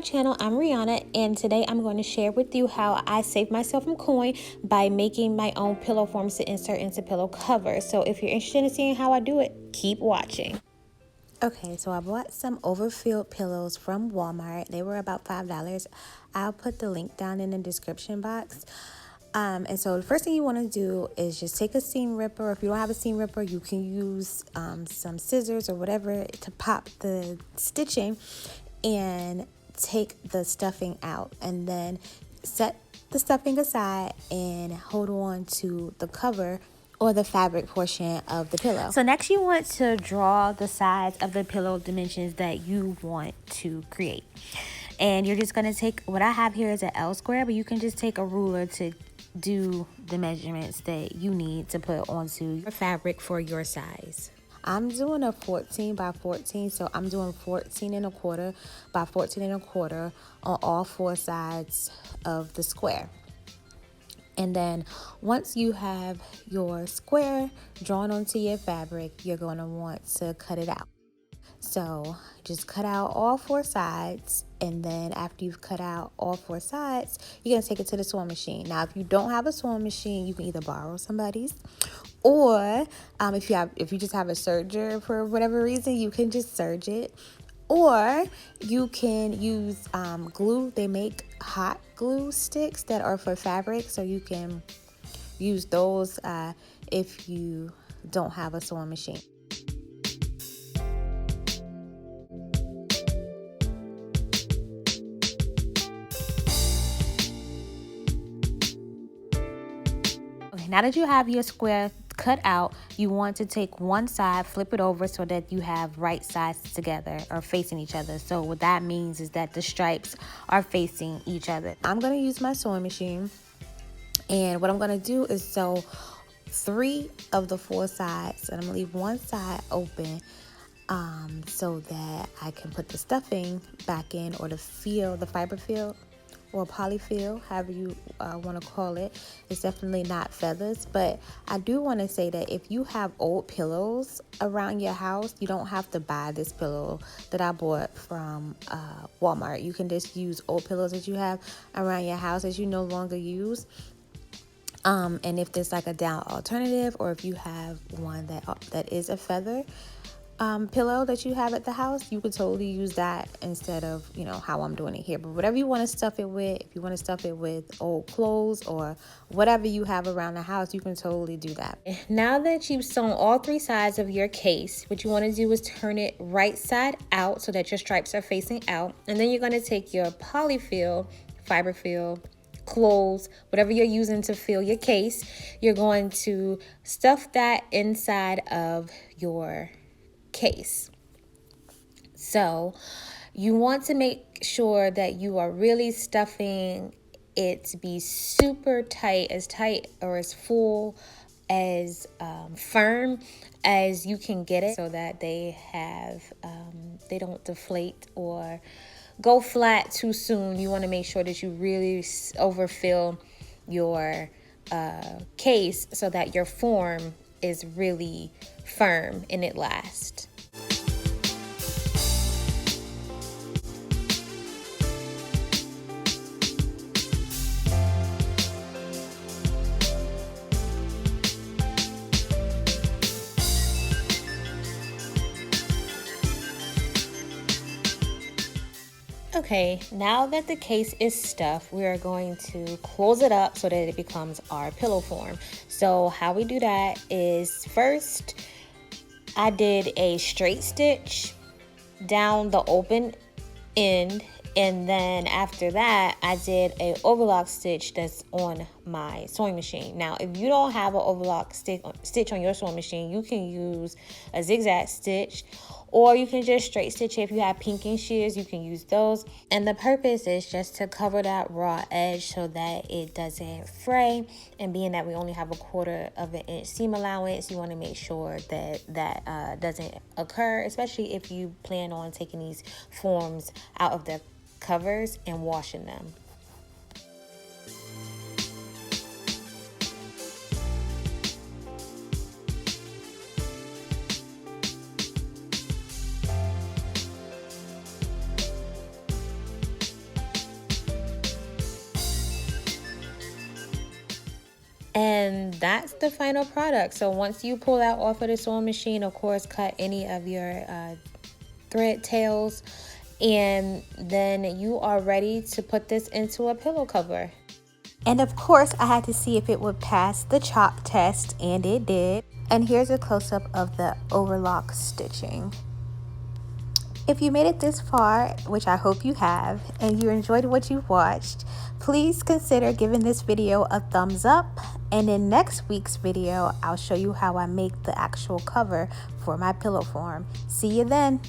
channel. I'm Rihanna, and today I'm going to share with you how I save myself from coin by making my own pillow forms to insert into pillow covers. So if you're interested in seeing how I do it, keep watching. Okay, so I bought some overfilled pillows from Walmart. They were about $5. I'll put the link down in the description box. And so the first thing you want to do is just take a seam ripper. If you don't have a seam ripper, you can use some scissors or whatever to pop the stitching and take the stuffing out, and then set the stuffing aside and hold on to the cover or the fabric portion of the pillow. So next you want to draw the size of the pillow dimensions that you want to create. And you're just going to take, what I have here is an L square, but you can just take a ruler to do the measurements that you need to put onto your fabric for your size. I'm doing a 14 by 14, so I'm doing 14 and a quarter by 14 and a quarter on all four sides of the square. And then once you have your square drawn onto your fabric, you're going to want to cut it out. So just cut out all four sides, and then after you've cut out all four sides, you're going to take it to the sewing machine. Now, if you don't have a sewing machine, you can either borrow somebody's, or if you just have a serger for whatever reason, you can just serge it. Or you can use glue. They make hot glue sticks that are for fabric, so you can use those if you don't have a sewing machine. Okay, now that you have your square cut out, you want to take one side, flip it over so that you have right sides together or facing each other. So what that means is that the stripes are facing each other. I'm going to use my sewing machine, and what I'm going to do is sew 3 of the 4 sides, and I'm going to leave one side open so that I can put the stuffing back in, or the fiber field, or polyfill, however you want to call it. It's definitely not feathers, but I do want to say that if you have old pillows around your house, you don't have to buy this pillow that I bought from Walmart. You can just use old pillows that you have around your house that you no longer use. And if there's like a down alternative, or if you have one that is a feather pillow that you have at the house, you could totally use that instead of, how I'm doing it here. But whatever you want to stuff it with, if you want to stuff it with old clothes or whatever you have around the house, you can totally do that. Now that you've sewn all 3 sides of your case, what you want to do is turn it right side out so that your stripes are facing out. And then you're going to take your polyfill, fiber fill, clothes, whatever you're using to fill your case, you're going to stuff that inside of your case. So you want to make sure that you are really stuffing it to be super tight or as full, as firm as you can get it, so that they don't deflate or go flat too soon. You want to make sure that you really overfill your case so that your form is really firm and it lasts. Okay, now that the case is stuffed, we are going to close it up so that it becomes our pillow form. So how we do that is, first I did a straight stitch down the open end, and then after that I did a overlock stitch that's on my sewing machine. Now if you don't have an overlock stitch on your sewing machine, you can use a zigzag stitch, or you can just straight stitch it. If you have pinking shears, you can use those. And the purpose is just to cover that raw edge so that it doesn't fray. And being that we only have a 1/4 of an inch seam allowance, you want to make sure that that doesn't occur, especially if you plan on taking these forms out of the covers and washing them. And that's the final product. So once you pull that off of the sewing machine, of course, cut any of your thread tails, and then you are ready to put this into a pillow cover. And of course, I had to see if it would pass the chop test, and it did. And here's a close-up of the overlock stitching. If you made it this far, which I hope you have, and you enjoyed what you watched, please consider giving this video a thumbs up. And in next week's video, I'll show you how I make the actual cover for my pillow form. See you then.